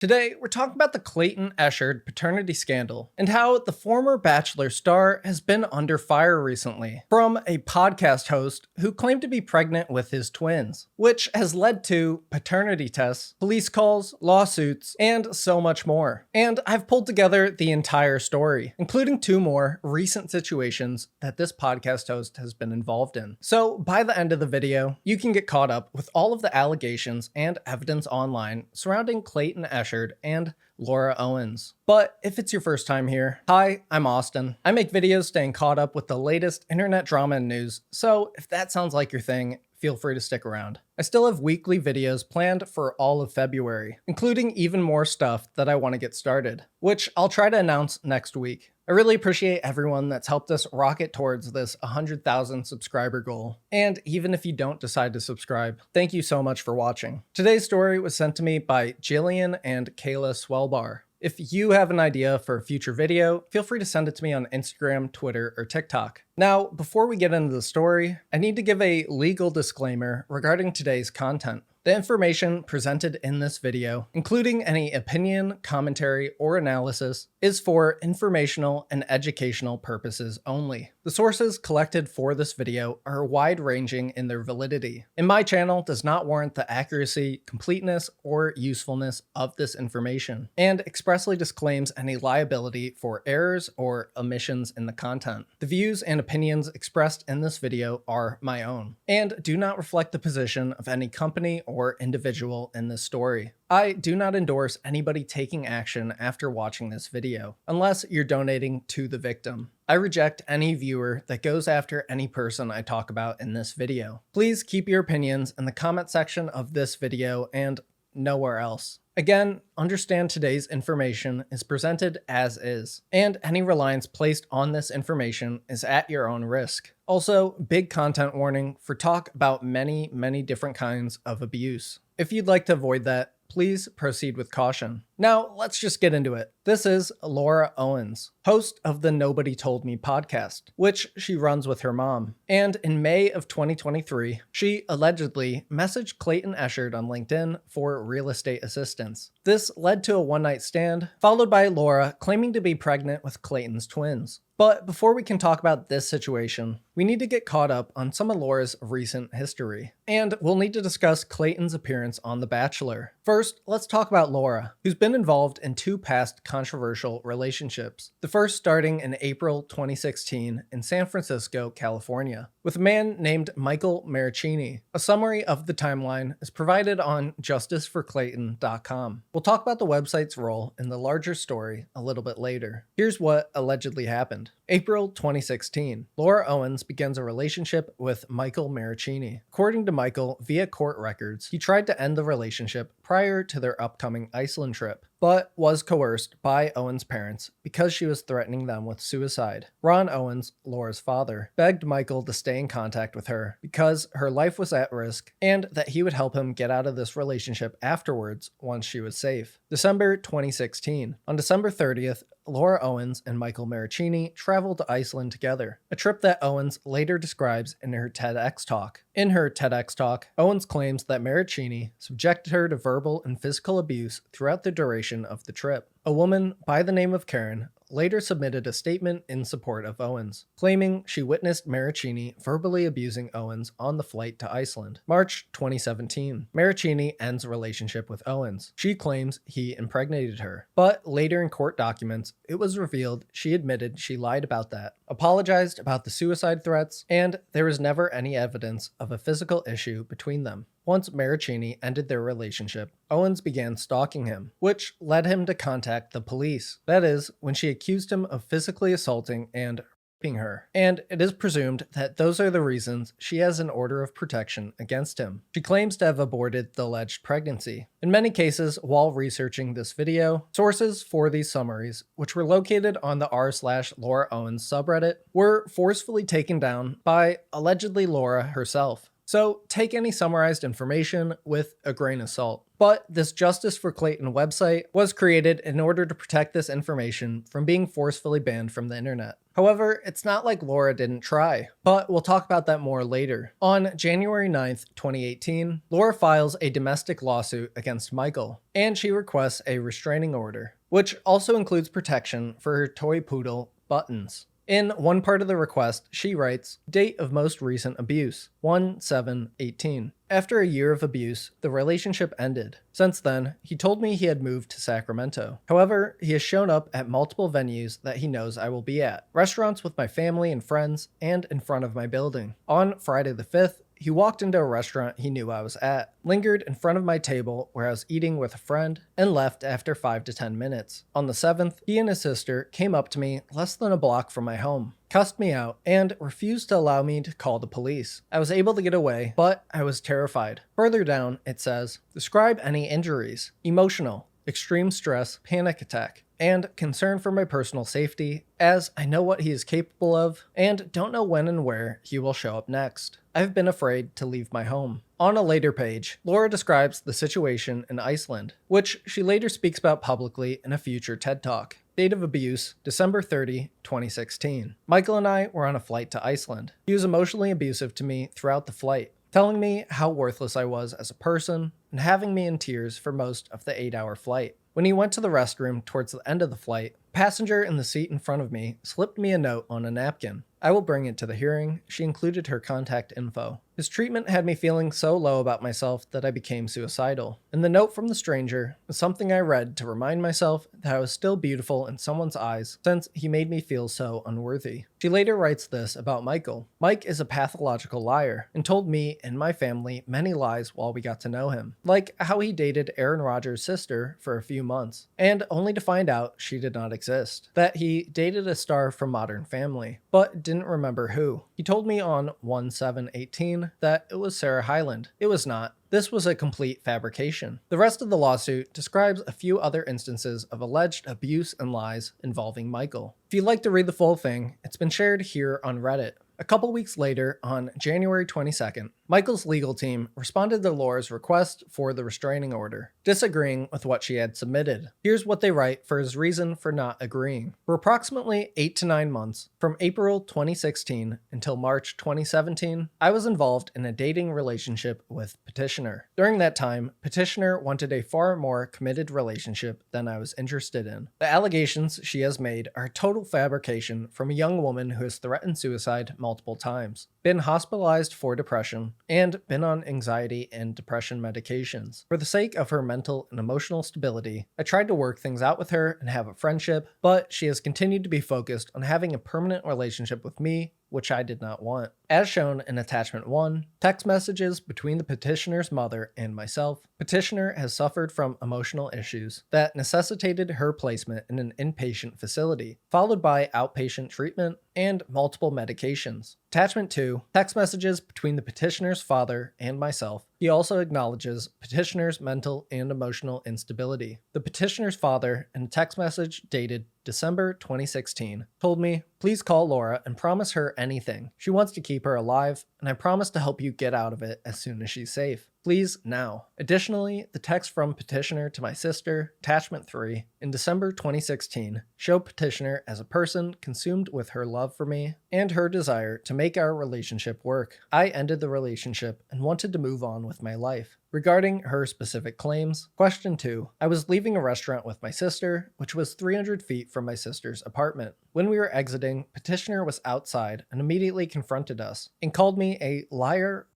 Today, we're talking about the Clayton Echard paternity scandal and how the former Bachelor star has been under fire recently from a podcast host who claimed to be pregnant with his twins, which has led to paternity tests, police calls, lawsuits, and so much more. And I've pulled together the entire story, including two more recent situations that this podcast host has been involved in. So by the end of the video, you can get caught up with all of the allegations and evidence online surrounding Clayton Echard and Laura Owens. But if it's your first time here, hi, I'm Austin. I make videos staying caught up with the latest internet drama and news, so if that sounds like your thing, feel free to stick around. I still have weekly videos planned for all of February, including even more stuff that I want to get started, which I'll try to announce next week. I really appreciate everyone that's helped us rocket towards this 100,000 subscriber goal. And even if you don't decide to subscribe, thank you so much for watching. Today's story was sent to me by Jillian and Kayla Swellbar. If you have an idea for a future video, feel free to send it to me on Instagram, Twitter, or TikTok. Now, before we get into the story, I need to give a legal disclaimer regarding today's content. The information presented in this video, including any opinion, commentary, or analysis, is for informational and educational purposes only. The sources collected for this video are wide-ranging in their validity, and my channel does not warrant the accuracy, completeness, or usefulness of this information, and expressly disclaims any liability for errors or omissions in the content. The views and opinions expressed in this video are my own, and do not reflect the position of any company or individual in this story. I do not endorse anybody taking action after watching this video, unless you're donating to the victim. I reject any viewer that goes after any person I talk about in this video. Please keep your opinions in the comment section of this video and nowhere else. Again, understand today's information is presented as is, and any reliance placed on this information is at your own risk. Also, big content warning for talk about many different kinds of abuse. If you'd like to avoid that, please proceed with caution. Now, let's just get into it. This is Laura Owens, host of the Nobody Told Me podcast, which she runs with her mom. And in May of 2023, she allegedly messaged Clayton Echard on LinkedIn for real estate assistance. This led to a one-night stand, followed by Laura claiming to be pregnant with Clayton's twins. But before we can talk about this situation, we need to get caught up on some of Laura's recent history. And we'll need to discuss Clayton's appearance on The Bachelor. First, let's talk about Laura, who's been involved in two past controversial relationships. The first starting in April 2016 in San Francisco, California, with a man named Michael Marraccini. A summary of the timeline is provided on justiceforclayton.com. We'll talk about the website's role in the larger story a little bit later. Here's what allegedly happened. April 2016, Laura Owens begins a relationship with Michael Marraccini. According to Michael, via court records, he tried to end the relationship prior to their upcoming Iceland trip, but was coerced by Owens' parents because she was threatening them with suicide. Ron Owens, Laura's father, begged Michael to stay in contact with her because her life was at risk and that he would help him get out of this relationship afterwards once she was safe. December 2016. On December 30th, Laura Owens and Michael Marraccini traveled to Iceland together, a trip that Owens later describes in her TEDx talk. In her TEDx talk, Owens claims that Marraccini subjected her to verbal and physical abuse throughout the duration of the trip. A woman by the name of Karen later submitted a statement in support of Owens, claiming she witnessed Marraccini verbally abusing Owens on the flight to Iceland. March 2017. Marraccini ends a relationship with Owens. She claims he impregnated her, but later in court documents, it was revealed she admitted she lied about that, apologized about the suicide threats, and there was never any evidence of a physical issue between them. Once Marraccini ended their relationship, Owens began stalking him, which led him to contact the police. That is, when she accused him of physically assaulting and raping her. And it is presumed that those are the reasons she has an order of protection against him. She claims to have aborted the alleged pregnancy. In many cases, while researching this video, sources for these summaries, which were located on the r/Laura Owens subreddit, were forcefully taken down by allegedly Laura herself. so take any summarized information with a grain of salt. But this Justice for Clayton website was created in order to protect this information from being forcefully banned from the internet. However, it's not like Laura didn't try, but we'll talk about that more later. On January 9th, 2018, Laura files a domestic lawsuit against Michael, and she requests a restraining order, which also includes protection for her toy poodle, Buttons. In one part of the request, she writes, date of most recent abuse, 1/7/18. After a year of abuse, the relationship ended. Since then, he told me he had moved to Sacramento. However, he has shown up at multiple venues that he knows I will be at, restaurants with my family and friends, and in front of my building. On Friday the 5th, he walked into a restaurant he knew I was at, lingered in front of my table where I was eating with a friend, and left after 5 to 10 minutes. On the 7th, he and his sister came up to me less than a block from my home, cussed me out, and refused to allow me to call the police. I was able to get away, but I was terrified. Further down, it says, describe any injuries, emotional, extreme stress, panic attack, and concern for my personal safety, as I know what he is capable of, and don't know when and where he will show up next. I've been afraid to leave my home. On a later page, Laura describes the situation in Iceland, which she later speaks about publicly in a future TED Talk. Date of abuse, December 30, 2016. Michael and I were on a flight to Iceland. He was emotionally abusive to me throughout the flight, telling me how worthless I was as a person, and having me in tears for most of the 8-hour flight. When he went to the restroom towards the end of the flight, a passenger in the seat in front of me slipped me a note on a napkin. I will bring it to the hearing. She included her contact info. His treatment had me feeling so low about myself that I became suicidal. And the note from the stranger was something I read to remind myself that I was still beautiful in someone's eyes, since he made me feel so unworthy. She later writes this about Michael. Mike is a pathological liar and told me and my family many lies while we got to know him, like how he dated Aaron Rodgers' sister for a few months, and only to find out she did not exist. That he dated a star from Modern Family, but didn't remember who. He told me on 1/7/18 that it was Sarah Hyland. It was not. This was a complete fabrication. The rest of the lawsuit describes a few other instances of alleged abuse and lies involving Michael. If you'd like to read the full thing, it's been shared here on Reddit. A couple weeks later, on January 22nd, Michael's legal team responded to Laura's request for the restraining order, disagreeing with what she had submitted. Here's what they write for his reason for not agreeing. For approximately 8 to 9 months, from April 2016 until March 2017, I was involved in a dating relationship with Petitioner. During that time, Petitioner wanted a far more committed relationship than I was interested in. The allegations she has made are a total fabrication from a young woman who has threatened suicide multiple times, been hospitalized for depression, and been on anxiety and depression medications. For the sake of her mental and emotional stability, I tried to work things out with her and have a friendship, but she has continued to be focused on having a permanent relationship with me, which I did not want. As shown in Attachment 1, text messages between the petitioner's mother and myself, petitioner has suffered from emotional issues that necessitated her placement in an inpatient facility, followed by outpatient treatment and multiple medications. Attachment 2, text messages between the petitioner's father and myself. He also acknowledges petitioner's mental and emotional instability. The petitioner's father, in a text message dated December 2016, told me, please call Laura and promise her anything. She wants to keep her alive, and I promise to help you get out of it as soon as she's safe. Please, now. Additionally, the text from petitioner to my sister, Attachment 3, in December 2016, show petitioner as a person consumed with her love for me and her desire to make our relationship work. I ended the relationship and wanted to move on with my life. Regarding her specific claims, question 2, I was leaving a restaurant with my sister, which was 300 feet from my sister's apartment. When we were exiting, petitioner was outside and immediately confronted us and called me a liar,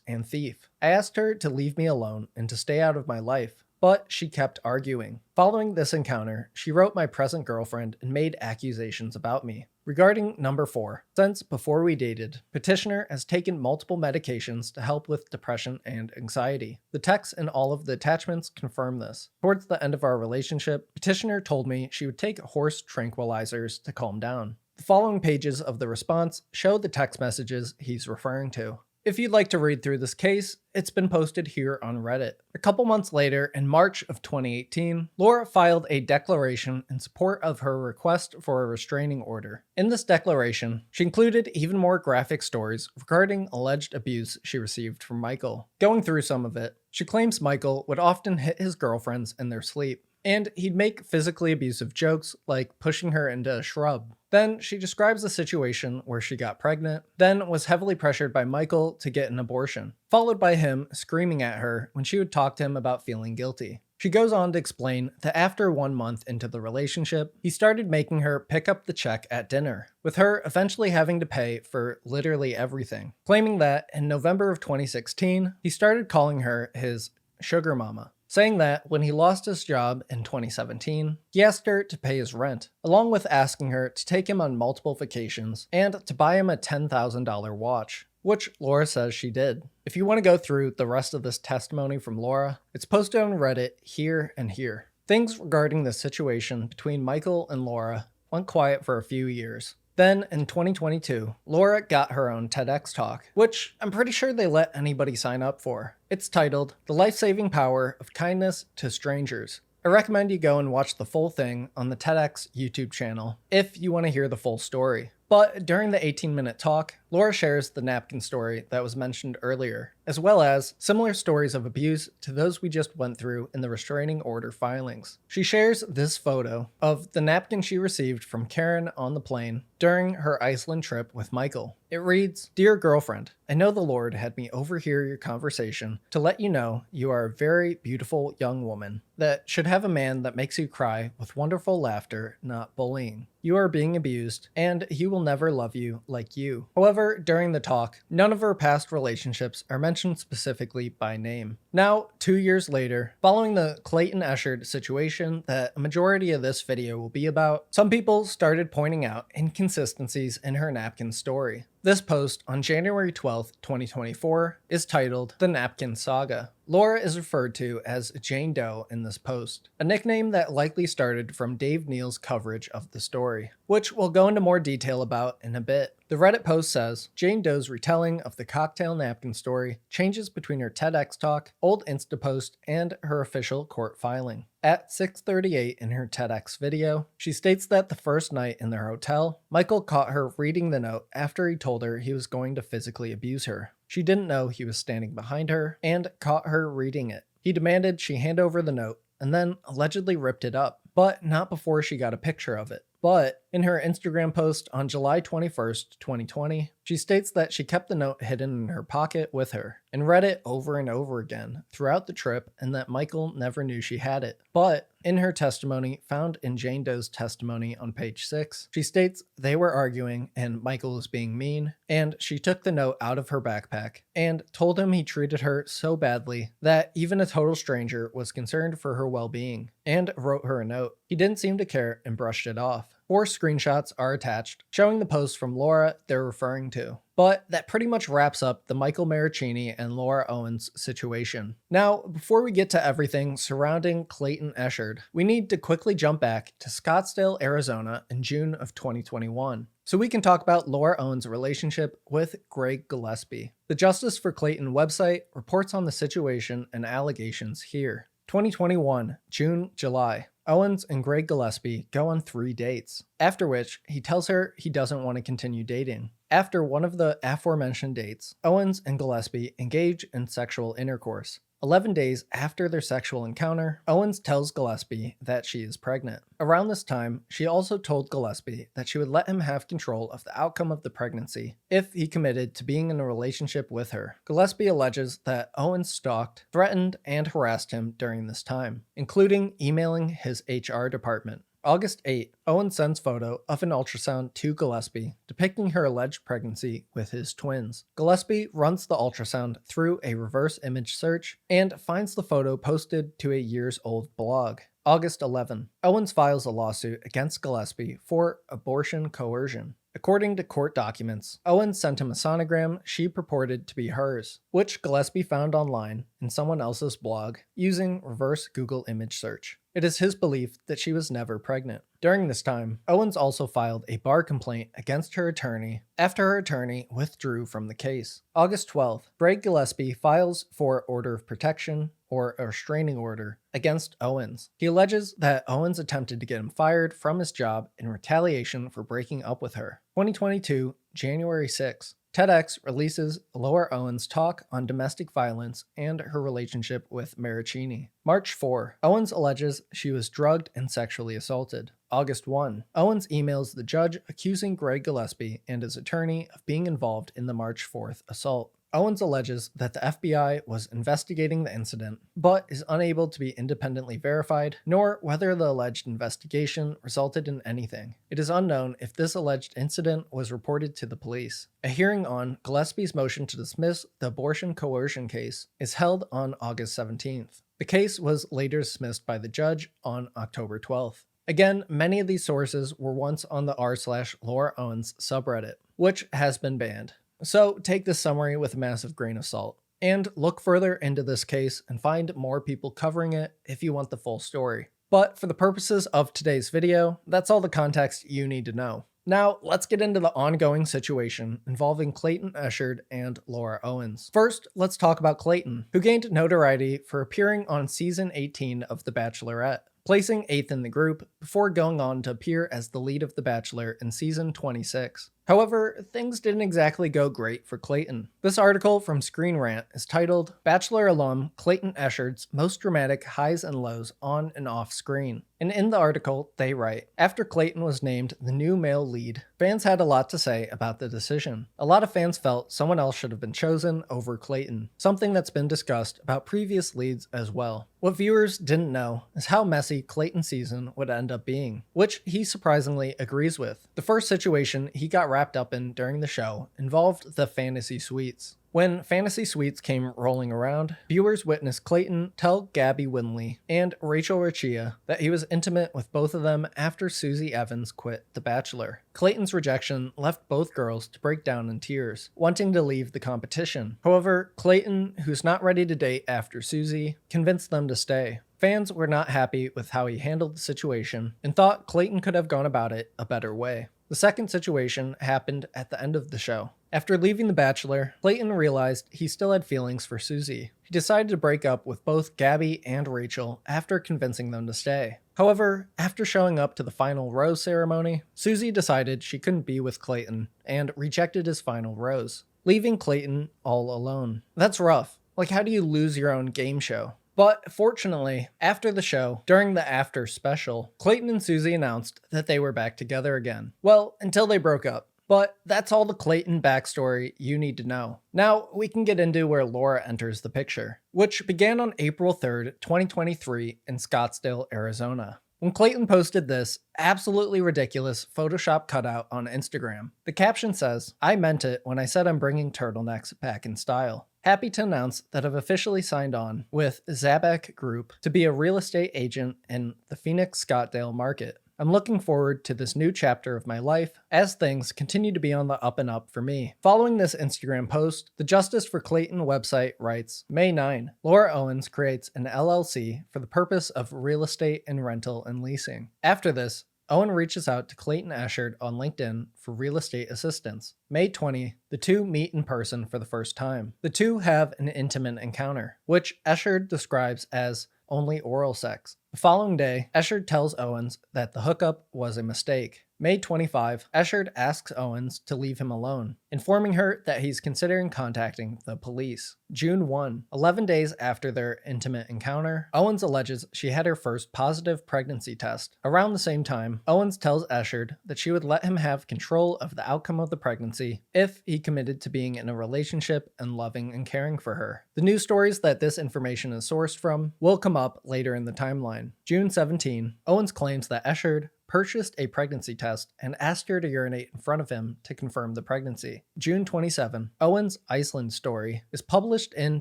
and thief. I asked her to leave me alone and to stay out of my life, but she kept arguing. Following this encounter, she wrote my present girlfriend and made accusations about me. Regarding number 4, since before we dated, petitioner has taken multiple medications to help with depression and anxiety. The texts and all of the attachments confirm this. Towards the end of our relationship, petitioner told me she would take horse tranquilizers to calm down. The following pages of the response show the text messages he's referring to. If you'd like to read through this case, it's been posted here on Reddit. A couple months later, in March of 2018, Laura filed a declaration in support of her request for a restraining order. In this declaration, she included even more graphic stories regarding alleged abuse she received from Michael. Going through some of it, she claims Michael would often hit his girlfriends in their sleep, and he'd make physically abusive jokes like pushing her into a shrub. Then she describes a situation where she got pregnant, then was heavily pressured by Michael to get an abortion, followed by him screaming at her when she would talk to him about feeling guilty. She goes on to explain that after 1 month into the relationship, he started making her pick up the check at dinner, with her eventually having to pay for literally everything, claiming that in November of 2016, he started calling her his sugar mama, saying that when he lost his job in 2017, he asked her to pay his rent, along with asking her to take him on multiple vacations and to buy him a $10,000 watch, which Laura says she did. If you want to go through the rest of this testimony from Laura, it's posted on Reddit here and here. Things regarding the situation between Michael and Laura went quiet for a few years. Then, in 2022, Laura got her own TEDx talk, which I'm pretty sure they let anybody sign up for. It's titled, "The Life-Saving Power of Kindness to Strangers." I recommend you go and watch the full thing on the TEDx YouTube channel if you want to hear the full story. But during the 18-minute talk, Laura shares the napkin story that was mentioned earlier, as well as similar stories of abuse to those we just went through in the restraining order filings. She shares this photo of the napkin she received from Karen on the plane during her Iceland trip with Michael. It reads, "Dear girlfriend, I know the Lord had me overhear your conversation to let you know you are a very beautiful young woman that should have a man that makes you cry with wonderful laughter, not bullying. You are being abused, and he will never love you like you." However, during the talk, none of her past relationships are mentioned specifically by name. Now, 2 years later, following the Clayton Echard situation that a majority of this video will be about, some people started pointing out inconsistencies in her napkin story. This post on January 12th, 2024 is titled "The Napkin Saga." Laura is referred to as Jane Doe in this post, a nickname that likely started from Dave Neal's coverage of the story, which we'll go into more detail about in a bit. The Reddit post says, Jane Doe's retelling of the cocktail napkin story changes between her TEDx talk, old Insta post, and her official court filing. At 6:38 in her TEDx video, she states that the first night in their hotel, Michael caught her reading the note after he told her he was going to physically abuse her. She didn't know he was standing behind her and caught her reading it. He demanded she hand over the note and then allegedly ripped it up, but not before she got a picture of it. But in her Instagram post on July 21st, 2020, she states that she kept the note hidden in her pocket with her and read it over and over again throughout the trip, and that Michael never knew she had it. But in her testimony, found in Jane Doe's testimony on page 6, she states they were arguing and Michael was being mean, and she took the note out of her backpack and told him he treated her so badly that even a total stranger was concerned for her well-being, and wrote her a note. He didn't seem to care and brushed it off. 4 screenshots are attached, showing the post from Laura they're referring to. But that pretty much wraps up the Michael Marraccini and Laura Owens situation. Now, before we get to everything surrounding Clayton Echard, we need to quickly jump back to Scottsdale, Arizona in June of 2021, so we can talk about Laura Owens' relationship with Greg Gillespie. The Justice for Clayton website reports on the situation and allegations here. 2021, June, July. Owens and Greg Gillespie go on 3 dates, after which he tells her he doesn't want to continue dating. After one of the aforementioned dates, Owens and Gillespie engage in sexual intercourse. 11 days after their sexual encounter, Owens tells Gillespie that she is pregnant. Around this time, she also told Gillespie that she would let him have control of the outcome of the pregnancy if he committed to being in a relationship with her. Gillespie alleges that Owens stalked, threatened, and harassed him during this time, including emailing his HR department. August 8, Owens sends photo of an ultrasound to Gillespie depicting her alleged pregnancy with his twins. Gillespie runs the ultrasound through a reverse image search and finds the photo posted to a years-old blog. August 11, Owens files a lawsuit against Gillespie for abortion coercion. According to court documents, Owens sent him a sonogram she purported to be hers, which Gillespie found online in someone else's blog using reverse Google image search. It is his belief that she was never pregnant. During this time, Owens also filed a bar complaint against her attorney after her attorney withdrew from the case. August 12th, Greg Gillespie files for order of protection, or a restraining order, against Owens. He alleges that Owens attempted to get him fired from his job in retaliation for breaking up with her. 2022, January 6th. TEDx releases Laura Owens' talk on domestic violence and her relationship with Marraccini. March 4, Owens alleges she was drugged and sexually assaulted. August 1, Owens emails the judge accusing Greg Gillespie and his attorney of being involved in the March 4th assault. Owens alleges that the FBI was investigating the incident, but is unable to be independently verified, nor whether the alleged investigation resulted in anything. It is unknown if this alleged incident was reported to the police. A hearing on Gillespie's motion to dismiss the abortion coercion case is held on August 17th. The case was later dismissed by the judge on October 12th. Again, many of these sources were once on the r/Laura Owens subreddit, which has been banned. So take this summary with a massive grain of salt, and look further into this case and find more people covering it if you want the full story. But for the purposes of today's video, that's all the context you need to know. Now, let's get into the ongoing situation involving Clayton Echard and Laura Owens. First, let's talk about Clayton, who gained notoriety for appearing on season 18 of The Bachelorette, placing 8th in the group before going on to appear as the lead of The Bachelor in season 26. However, things didn't exactly go great for Clayton. This article from Screen Rant is titled, Bachelor alum Clayton Echard's Most Dramatic Highs and Lows on and Off Screen. And in the article, they write, after Clayton was named the new male lead, fans had a lot to say about the decision. A lot of fans felt someone else should have been chosen over Clayton, something that's been discussed about previous leads as well. What viewers didn't know is how messy Clayton's season would end up being, which he surprisingly agrees with. The first situation he got wrapped up in during the show involved the fantasy suites. When Fantasy Suites came rolling around, viewers witnessed Clayton tell Gabby Winley and Rachel Riccia that he was intimate with both of them after Susie Evans quit The Bachelor. Clayton's rejection left both girls to break down in tears, wanting to leave the competition. However, Clayton, who's not ready to date after Susie, convinced them to stay. Fans were not happy with how he handled the situation and thought Clayton could have gone about it a better way. The second situation happened at the end of the show. After leaving The Bachelor, Clayton realized he still had feelings for Susie. He decided to break up with both Gabby and Rachel after convincing them to stay. However, after showing up to the final rose ceremony, Susie decided she couldn't be with Clayton and rejected his final rose, leaving Clayton all alone. That's rough. Like, how do you lose your own game show? But fortunately, after the show, during the after special, Clayton and Susie announced that they were back together again. Well, until they broke up. But that's all the Clayton backstory you need to know. Now, we can get into where Laura enters the picture, which began on April 3rd, 2023 in Scottsdale, Arizona. When Clayton posted this absolutely ridiculous Photoshop cutout on Instagram, the caption says, I meant it when I said I'm bringing turtlenecks back in style. Happy to announce that I've officially signed on with Zabak Group to be a real estate agent in the Phoenix Scottsdale market. I'm looking forward to this new chapter of my life as things continue to be on the up and up for me. Following this Instagram post, the Justice for Clayton website writes, May 9, Laura Owens creates an LLC for the purpose of real estate and rental and leasing. After this, Owen reaches out to Clayton Echard on LinkedIn for real estate assistance. May 20, the two meet in person for the first time. The two have an intimate encounter, which Echard describes as only oral sex. The following day, Echard tells Owens that the hookup was a mistake. May 25, Echard asks Owens to leave him alone, informing her that he's considering contacting the police. June 1, 11 days after their intimate encounter, Owens alleges she had her first positive pregnancy test. Around the same time, Owens tells Echard that she would let him have control of the outcome of the pregnancy if he committed to being in a relationship and loving and caring for her. The news stories that this information is sourced from will come up later in the timeline. June 17, Owens claims that Echard purchased a pregnancy test and asked her to urinate in front of him to confirm the pregnancy. June 27, Owens' Iceland story is published in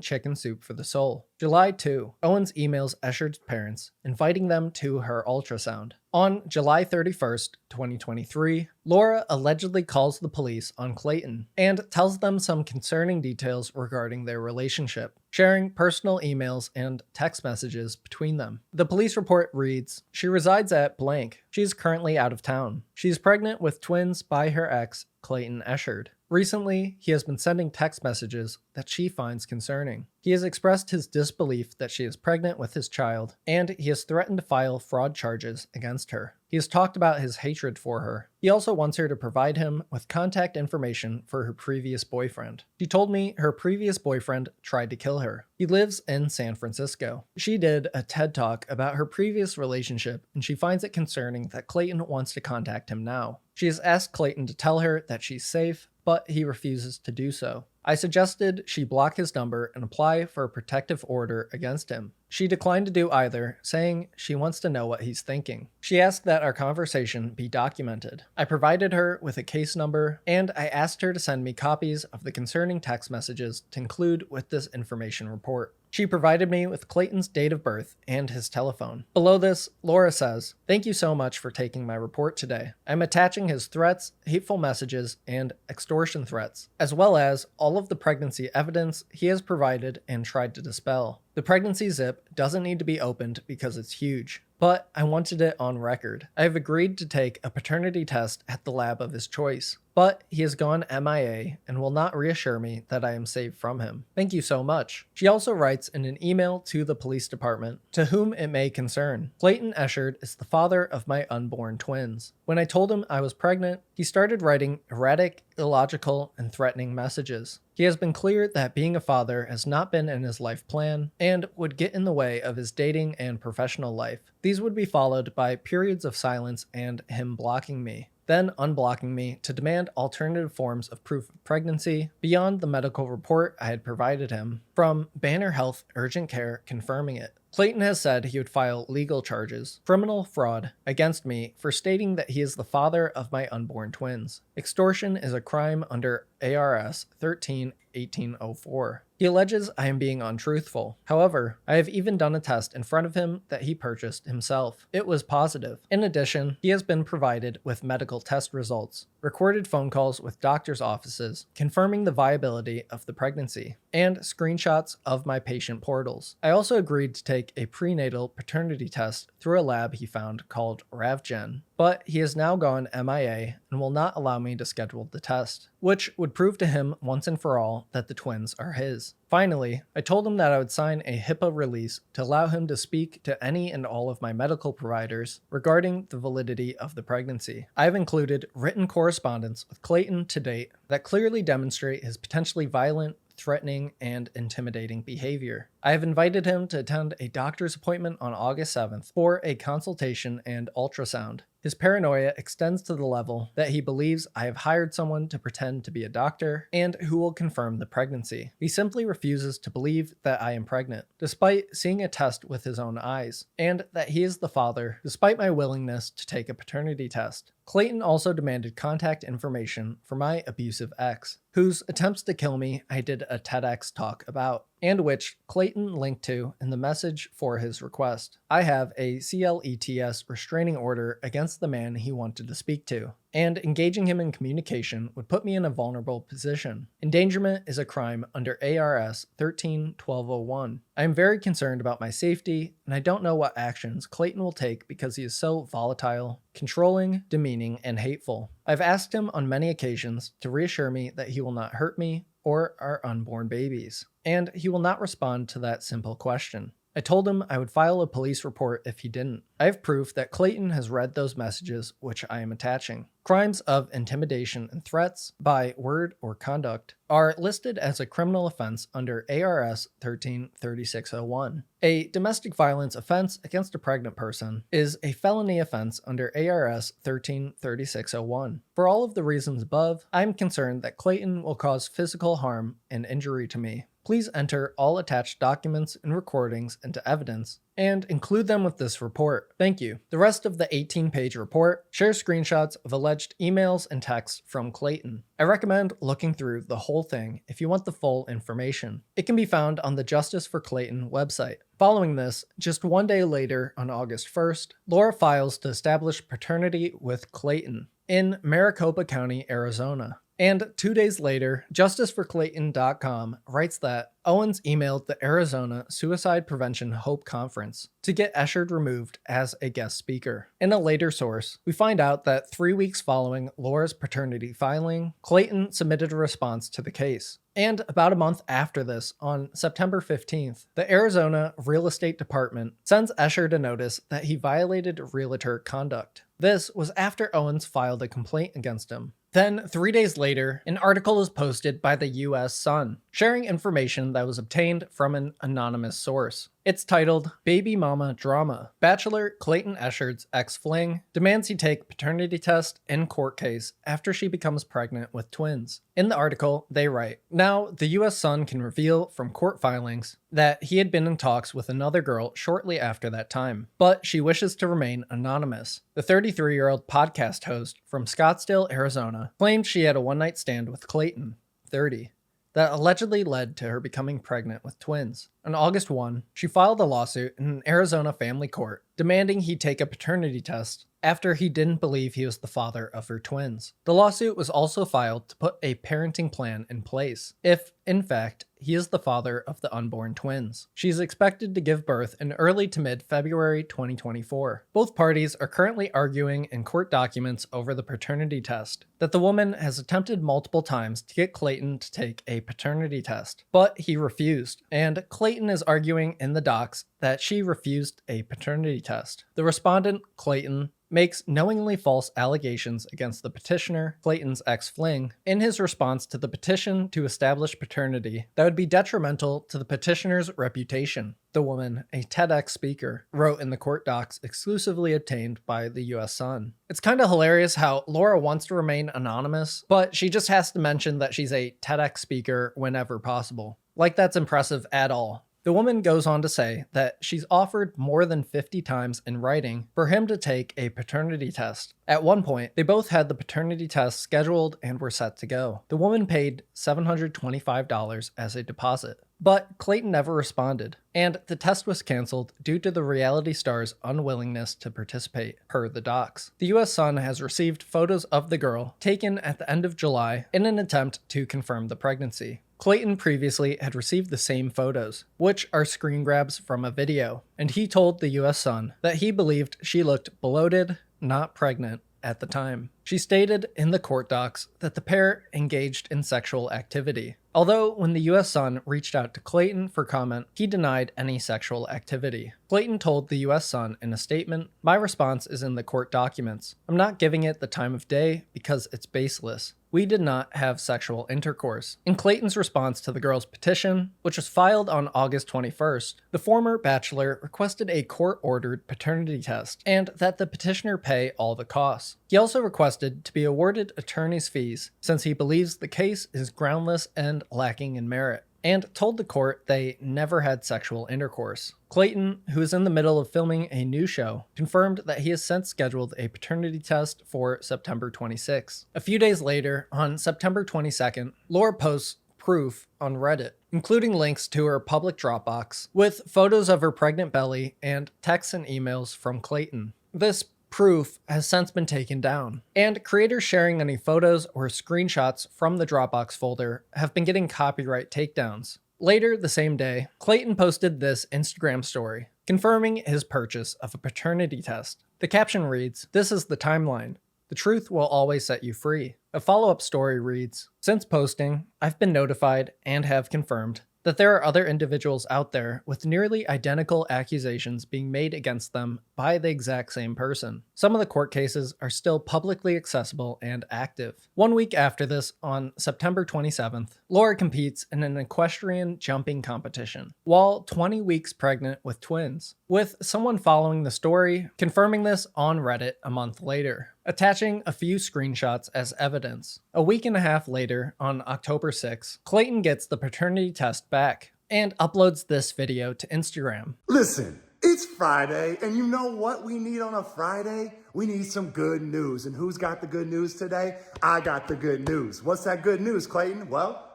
Chicken Soup for the Soul. July 2, Owens emails Echard's parents, inviting them to her ultrasound. On July 31st, 2023, Laura allegedly calls the police on Clayton and tells them some concerning details regarding their relationship, sharing personal emails and text messages between them. The police report reads, "She resides at blank. She is currently out of town. She is pregnant with twins by her ex, Clayton Echard. Recently, he has been sending text messages that she finds concerning. He has expressed his disbelief that she is pregnant with his child, and he has threatened to file fraud charges against her. He has talked about his hatred for her. He also wants her to provide him with contact information for her previous boyfriend. She told me her previous boyfriend tried to kill her. He lives in San Francisco. She did a TED Talk about her previous relationship, and she finds it concerning that Clayton wants to contact him now. She has asked Clayton to tell her that she's safe, but he refuses to do so. I suggested she block his number and apply for a protective order against him. She declined to do either, saying she wants to know what he's thinking. She asked that our conversation be documented. I provided her with a case number, and I asked her to send me copies of the concerning text messages to include with this information report. She provided me with Clayton's date of birth and his telephone. Below this, Laura says, "Thank you so much for taking my report today. I'm attaching his threats, hateful messages, and extortion threats, as well as all of the pregnancy evidence he has provided and tried to dispel. The pregnancy zip doesn't need to be opened because it's huge, but I wanted it on record. I have agreed to take a paternity test at the lab of his choice, but he has gone MIA and will not reassure me that I am safe from him. Thank you so much." She also writes in an email to the police department, "To whom it may concern, Clayton Echard is the father of my unborn twins. When I told him I was pregnant, he started writing erratic, illogical, and threatening messages. He has been clear that being a father has not been in his life plan and would get in the way of his dating and professional life. These would be followed by periods of silence and him blocking me, then unblocking me to demand alternative forms of proof of pregnancy beyond the medical report I had provided him from Banner Health Urgent Care confirming it. Clayton has said he would file legal charges, criminal fraud, against me for stating that he is the father of my unborn twins. Extortion is a crime under ARS 13-1804. He alleges I am being untruthful. However, I have even done a test in front of him that he purchased himself. It was positive. In addition, he has been provided with medical test results, recorded phone calls with doctors' offices confirming the viability of the pregnancy, and screenshots of my patient portals. I also agreed to take a prenatal paternity test through a lab he found called RavGen, but he has now gone MIA and will not allow me to schedule the test, which would prove to him once and for all that the twins are his. Finally, I told him that I would sign a HIPAA release to allow him to speak to any and all of my medical providers regarding the validity of the pregnancy. I have included written correspondence with Clayton to date that clearly demonstrate his potentially violent, threatening, and intimidating behavior. I have invited him to attend a doctor's appointment on August 7th for a consultation and ultrasound. His paranoia extends to the level that he believes I have hired someone to pretend to be a doctor and who will confirm the pregnancy. He simply refuses to believe that I am pregnant, despite seeing a test with his own eyes, and that he is the father, despite my willingness to take a paternity test. Clayton also demanded contact information for my abusive ex, whose attempts to kill me I did a TEDx talk about, and which Clayton linked to in the message for his request. I have a CLETS restraining order against the man he wanted to speak to, and engaging him in communication would put me in a vulnerable position. Endangerment is a crime under ARS 13-1201. I am very concerned about my safety, and I don't know what actions Clayton will take because he is so volatile, controlling, demeaning, and hateful. I've asked him on many occasions to reassure me that he will not hurt me or our unborn babies, and he will not respond to that simple question. I told him I would file a police report if he didn't. I have proof that Clayton has read those messages, which I am attaching. Crimes of intimidation and threats, by word or conduct, are listed as a criminal offense under ARS 13-3601. A domestic violence offense against a pregnant person is a felony offense under ARS 13-3601. For all of the reasons above, I am concerned that Clayton will cause physical harm and injury to me, Please enter all attached documents and recordings into evidence and include them with this report. Thank you. The rest of the 18-page report shares screenshots of alleged emails and texts from Clayton. I recommend looking through the whole thing if you want the full information. It can be found on the Justice for Clayton website. Following this, just one day later, on August 1st, Laura files to establish paternity with Clayton in Maricopa County, Arizona. And 2 days later, JusticeForClayton.com writes that Owens emailed the Arizona Suicide Prevention Hope Conference to get Echard removed as a guest speaker. In a later source, we find out that 3 weeks following Laura's paternity filing, Clayton submitted a response to the case. And about a month after this, on September 15th, the Arizona Real Estate Department sends Echard a notice that he violated realtor conduct. This was after Owens filed a complaint against him. Then, 3 days later, an article is posted by the U.S. Sun, sharing information that was obtained from an anonymous source. It's titled, Baby Mama Drama. Bachelor Clayton Echard's ex-fling demands he take paternity test in court case after she becomes pregnant with twins. In the article, they write, now, the U.S. Sun can reveal from court filings that he had been in talks with another girl shortly after that time, but she wishes to remain anonymous. The 33-year-old podcast host from Scottsdale, Arizona, claimed she had a one-night stand with Clayton, 30. That allegedly led to her becoming pregnant with twins. On August 1, she filed a lawsuit in an Arizona family court, demanding he take a paternity test after he didn't believe he was the father of her twins. The lawsuit was also filed to put a parenting plan in place, if, in fact, he is the father of the unborn twins. She is expected to give birth in early to mid-February 2024. Both parties are currently arguing in court documents over the paternity test, that the woman has attempted multiple times to get Clayton to take a paternity test, but he refused, and Clayton is arguing in the docs that she refused a paternity test. The respondent, Clayton, makes knowingly false allegations against the petitioner, Clayton's ex-fling, in his response to the petition to establish paternity that would be detrimental to the petitioner's reputation. The woman, a TEDx speaker, wrote in the court docs exclusively obtained by the U.S. Sun. It's kind of hilarious how Laura wants to remain anonymous, but she just has to mention that she's a TEDx speaker whenever possible. Like that's impressive at all. The woman goes on to say that she's offered more than 50 times in writing for him to take a paternity test. At one point, they both had the paternity test scheduled and were set to go. The woman paid $725 as a deposit. But Clayton never responded, and the test was canceled due to the reality star's unwillingness to participate, per the docs. The U.S. Sun has received photos of the girl taken at the end of July in an attempt to confirm the pregnancy. Clayton previously had received the same photos, which are screen grabs from a video, and he told the U.S. Sun that he believed she looked bloated, not pregnant, at the time. She stated in the court docs that the pair engaged in sexual activity. Although when the U.S. Sun reached out to Clayton for comment, he denied any sexual activity. Clayton told the U.S. Sun in a statement, "My response is in the court documents. I'm not giving it the time of day because it's baseless. We did not have sexual intercourse." In Clayton's response to the girl's petition, which was filed on August 21st, the former bachelor requested a court-ordered paternity test and that the petitioner pay all the costs. He also requested to be awarded attorney's fees since he believes the case is groundless and lacking in merit, and told the court they never had sexual intercourse. Clayton, who is in the middle of filming a new show, confirmed that he has since scheduled a paternity test for September 26. A few days later, on September 22nd, Laura posts proof on Reddit, including links to her public Dropbox, with photos of her pregnant belly and texts and emails from Clayton. This proof has since been taken down, and creators sharing any photos or screenshots from the Dropbox folder have been getting copyright takedowns. Later the same day, Clayton posted this Instagram story, confirming his purchase of a paternity test. The caption reads, "This is the timeline. The truth will always set you free." A follow-up story reads, "Since posting, I've been notified and have confirmed that there are other individuals out there with nearly identical accusations being made against them by the exact same person. Some of the court cases are still publicly accessible and active." 1 week after this, on September 27th, Laura competes in an equestrian jumping competition while 20 weeks pregnant with twins, with someone following the story confirming this on Reddit a month later, attaching a few screenshots as evidence. A week and a half later, on October 6, Clayton gets the paternity test back and uploads this video to Instagram. Listen, it's Friday, and you know what we need on a Friday? We need some good news. And who's got the good news today? I got the good news. What's that good news, Clayton? Well,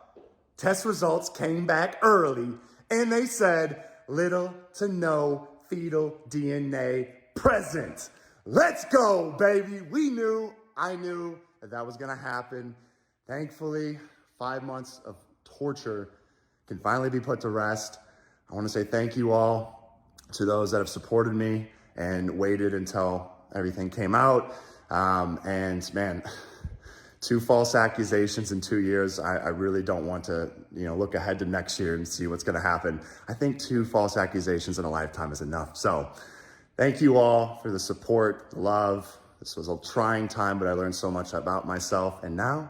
test results came back early, and they said little to no fetal DNA present. Let's go, baby. I knew that was gonna happen. Thankfully, 5 months of torture can finally be put to rest. I wanna say thank you all to those that have supported me and waited until everything came out. And man, 2 false accusations in 2 years. I really don't want to, look ahead to next year and see what's gonna happen. I think 2 false accusations in a lifetime is enough. So thank you all for the support, the love. This was a trying time, but I learned so much about myself. And now,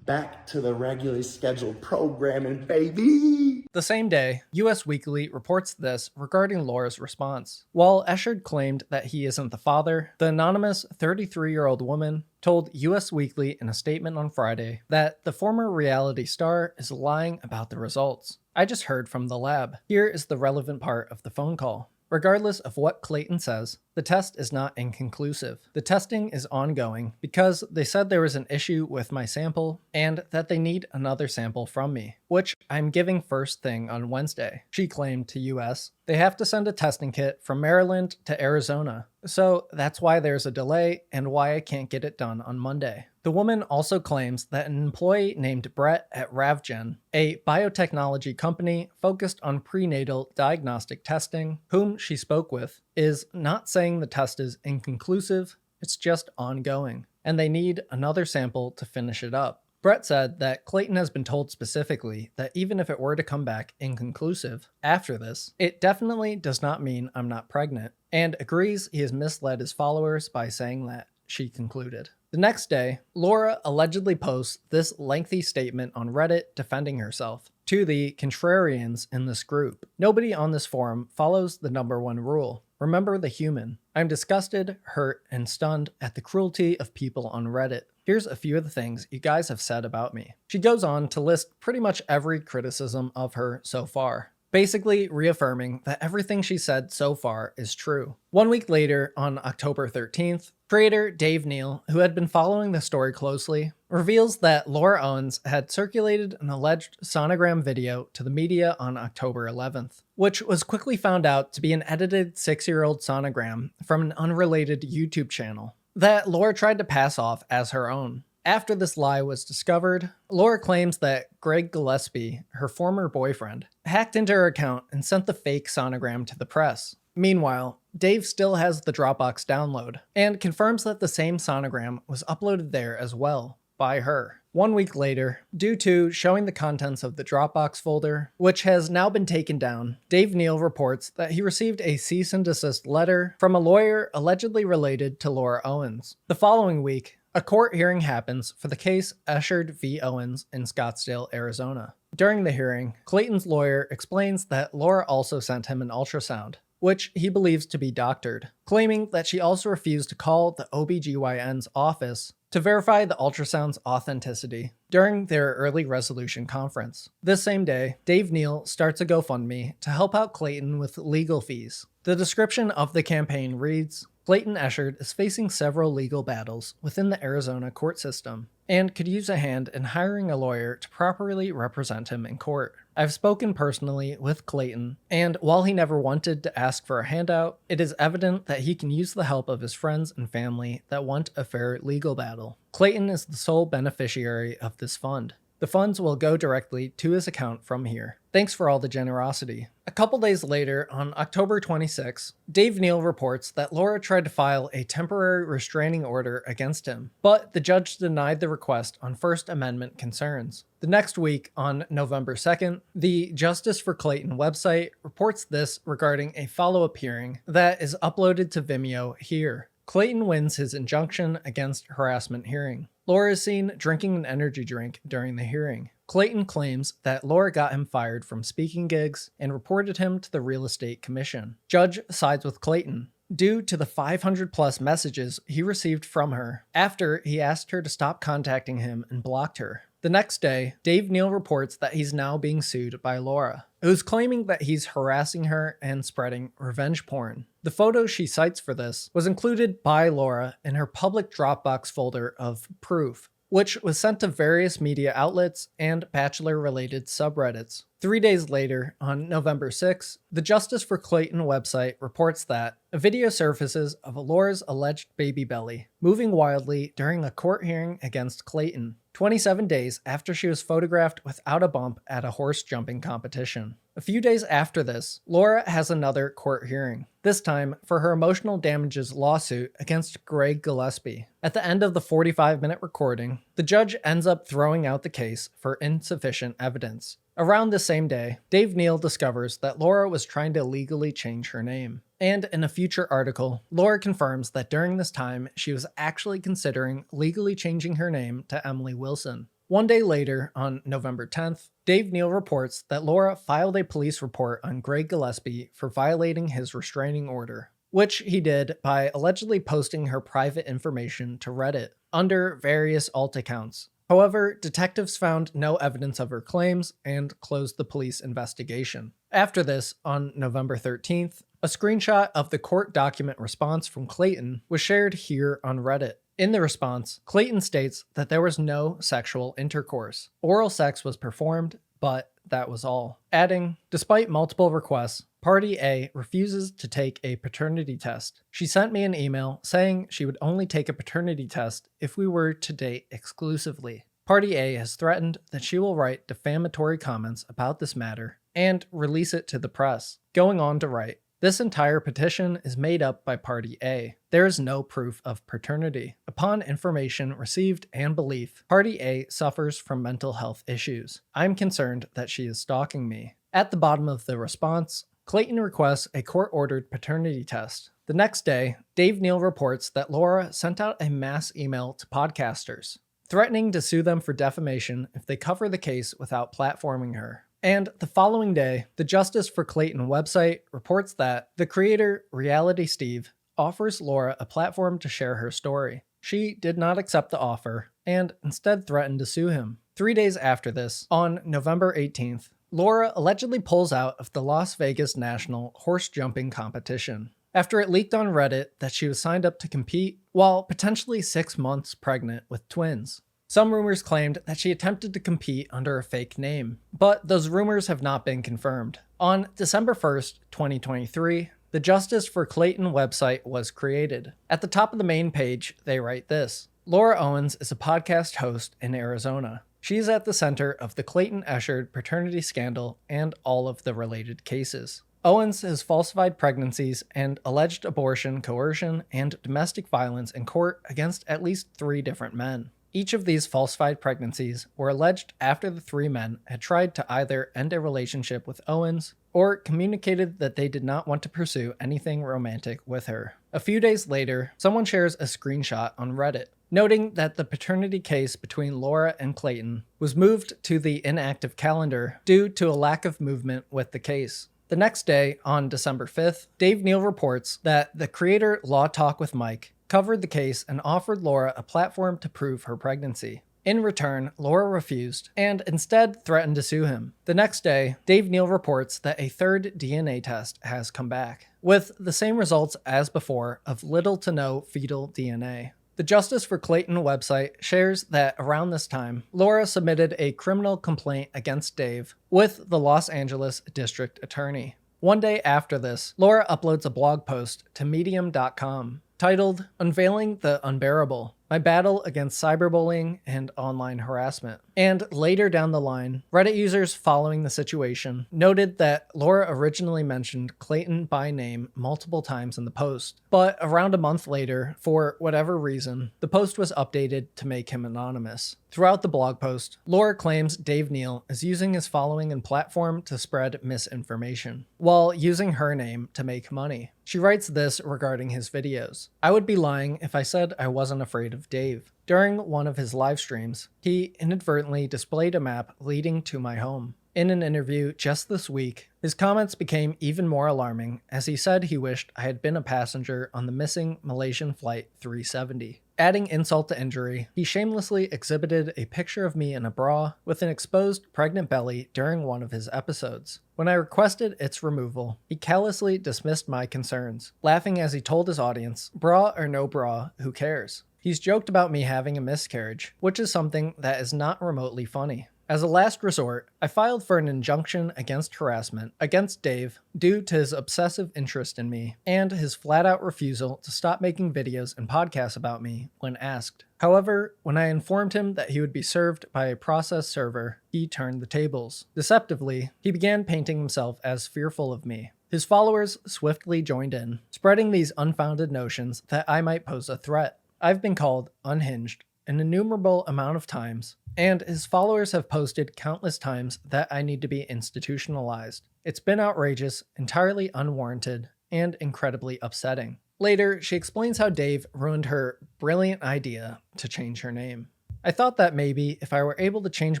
back to the regularly scheduled programming, baby. The same day, US Weekly reports this regarding Laura's response. While Echard claimed that he isn't the father, the anonymous 33-year-old woman told US Weekly in a statement on Friday that the former reality star is lying about the results. I just heard from the lab. Here is the relevant part of the phone call. Regardless of what Clayton says, the test is not inconclusive. The testing is ongoing because they said there was an issue with my sample and that they need another sample from me, which I'm giving first thing on Wednesday, she claimed to US. They have to send a testing kit from Maryland to Arizona, so that's why there's a delay and why I can't get it done on Monday. The woman also claims that an employee named Brett at Ravgen, a biotechnology company focused on prenatal diagnostic testing, whom she spoke with, is not saying the test is inconclusive, it's just ongoing, and they need another sample to finish it up. Brett said that Clayton has been told specifically that even if it were to come back inconclusive after this, it definitely does not mean I'm not pregnant, and agrees he has misled his followers by saying that, she concluded. The next day, Laura allegedly posts this lengthy statement on Reddit defending herself to the contrarians in this group. Nobody on this forum follows the #1 rule. Remember the human. I'm disgusted, hurt, and stunned at the cruelty of people on Reddit. Here's a few of the things you guys have said about me. She goes on to list pretty much every criticism of her so far, basically reaffirming that everything she said so far is true. 1 week later, on October 13th, creator Dave Neal, who had been following the story closely, reveals that Laura Owens had circulated an alleged sonogram video to the media on October 11th, which was quickly found out to be an edited 6-year-old sonogram from an unrelated YouTube channel that Laura tried to pass off as her own. After this lie was discovered, Laura claims that Greg Gillespie, her former boyfriend, hacked into her account and sent the fake sonogram to the press. Meanwhile, Dave still has the Dropbox download and confirms that the same sonogram was uploaded there as well by her. 1 week later, due to showing the contents of the Dropbox folder, which has now been taken down, Dave Neal reports that he received a cease and desist letter from a lawyer allegedly related to Laura Owens. The following week, a court hearing happens for the case Echard v. Owens in Scottsdale, Arizona. During the hearing, Clayton's lawyer explains that Laura also sent him an ultrasound, which he believes to be doctored, claiming that she also refused to call the OBGYN's office to verify the ultrasound's authenticity during their early resolution conference. This same day, Dave Neal starts a GoFundMe to help out Clayton with legal fees. The description of the campaign reads, Clayton Echard is facing several legal battles within the Arizona court system and could use a hand in hiring a lawyer to properly represent him in court. I've spoken personally with Clayton, and while he never wanted to ask for a handout, it is evident that he can use the help of his friends and family that want a fair legal battle. Clayton is the sole beneficiary of this fund. The funds will go directly to his account from here. Thanks for all the generosity. A couple days later, on October 26, Dave Neal reports that Laura tried to file a temporary restraining order against him, but the judge denied the request on First Amendment concerns. The next week, on November 2nd, the Justice for Clayton website reports this regarding a follow-up hearing that is uploaded to Vimeo here. Clayton wins his injunction against harassment hearing. Laura is seen drinking an energy drink during the hearing. Clayton claims that Laura got him fired from speaking gigs and reported him to the Real Estate Commission. Judge sides with Clayton due to the 500 plus messages he received from her after he asked her to stop contacting him and blocked her. The next day, Dave Neal reports that he's now being sued by Laura, who's claiming that he's harassing her and spreading revenge porn. The photo she cites for this was included by Laura in her public Dropbox folder of proof, which was sent to various media outlets and Bachelor-related subreddits. 3 days later, on November 6, the Justice for Clayton website reports that a video surfaces of Laura's alleged baby belly moving wildly during a court hearing against Clayton, 27 days after she was photographed without a bump at a horse jumping competition. A few days after this, Laura has another court hearing, this time for her emotional damages lawsuit against Greg Gillespie. At the end of the 45-minute recording, the judge ends up throwing out the case for insufficient evidence. Around the same day, Dave Neal discovers that Laura was trying to legally change her name. And in a future article, Laura confirms that during this time, she was actually considering legally changing her name to Emily Wilson. 1 day later, on November 10th, Dave Neal reports that Laura filed a police report on Greg Gillespie for violating his restraining order, which he did by allegedly posting her private information to Reddit under various alt accounts. However, detectives found no evidence of her claims and closed the police investigation. After this, on November 13th, a screenshot of the court document response from Clayton was shared here on Reddit. In the response, Clayton states that there was no sexual intercourse. Oral sex was performed, but that was all. Adding, despite multiple requests, Party A refuses to take a paternity test. She sent me an email saying she would only take a paternity test if we were to date exclusively. Party A has threatened that she will write defamatory comments about this matter and release it to the press, going on to write, "This entire petition is made up by Party A. There is no proof of paternity. Upon information received and belief, Party A suffers from mental health issues. I'm concerned that she is stalking me." At the bottom of the response, Clayton requests a court-ordered paternity test. The next day, Dave Neal reports that Laura sent out a mass email to podcasters, threatening to sue them for defamation if they cover the case without platforming her. And the following day, the Justice for Clayton website reports that the creator, Reality Steve, offers Laura a platform to share her story. She did not accept the offer and instead threatened to sue him. 3 days after this, on November 18th, Laura allegedly pulls out of the Las Vegas National horse jumping competition after it leaked on Reddit that she was signed up to compete while potentially 6 months pregnant with twins. Some rumors claimed that she attempted to compete under a fake name, but those rumors have not been confirmed. On December 1st, 2023, the Justice for Clayton website was created. At the top of the main page, they write this: Laura Owens is a podcast host in Arizona. She's at the center of the Clayton Echard paternity scandal and all of the related cases. Owens has falsified pregnancies and alleged abortion, coercion, and domestic violence in court against at least 3 different men. Each of these falsified pregnancies were alleged after the 3 men had tried to either end a relationship with Owens or communicated that they did not want to pursue anything romantic with her. A few days later, someone shares a screenshot on Reddit, noting that the paternity case between Laura and Clayton was moved to the inactive calendar due to a lack of movement with the case. The next day, on December 5th, Dave Neal reports that the creator Law Talk with Mike covered the case and offered Laura a platform to prove her pregnancy. In return, Laura refused and instead threatened to sue him. The next day, Dave Neal reports that a 3rd DNA test has come back, with the same results as before of little to no fetal DNA. The Justice for Clayton website shares that around this time, Laura submitted a criminal complaint against Dave with the Los Angeles District Attorney. 1 day after this, Laura uploads a blog post to medium.com titled "Unveiling the Unbearable: My Battle Against Cyberbullying and Online Harassment." And later down the line, Reddit users following the situation noted that Laura originally mentioned Clayton by name multiple times in the post, but around a month later, for whatever reason, the post was updated to make him anonymous. Throughout the blog post, Laura claims Dave Neal is using his following and platform to spread misinformation, while using her name to make money. She writes this regarding his videos: "I would be lying if I said I wasn't afraid of of Dave. During one of his live streams, he inadvertently displayed a map leading to my home. In an interview just this week, his comments became even more alarming as he said he wished I had been a passenger on the missing Malaysian Flight 370. Adding insult to injury, he shamelessly exhibited a picture of me in a bra with an exposed pregnant belly during one of his episodes. When I requested its removal, he callously dismissed my concerns, laughing as he told his audience, "Bra or no bra, who cares?" He's joked about me having a miscarriage, which is something that is not remotely funny. As a last resort, I filed for an injunction against harassment against Dave due to his obsessive interest in me and his flat-out refusal to stop making videos and podcasts about me when asked. However, when I informed him that he would be served by a process server, he turned the tables. Deceptively, he began painting himself as fearful of me. His followers swiftly joined in, spreading these unfounded notions that I might pose a threat. I've been called unhinged an innumerable amount of times, and his followers have posted countless times that I need to be institutionalized. It's been outrageous, entirely unwarranted, and incredibly upsetting. Later, she explains how Dave ruined her brilliant idea to change her name. I thought that maybe if I were able to change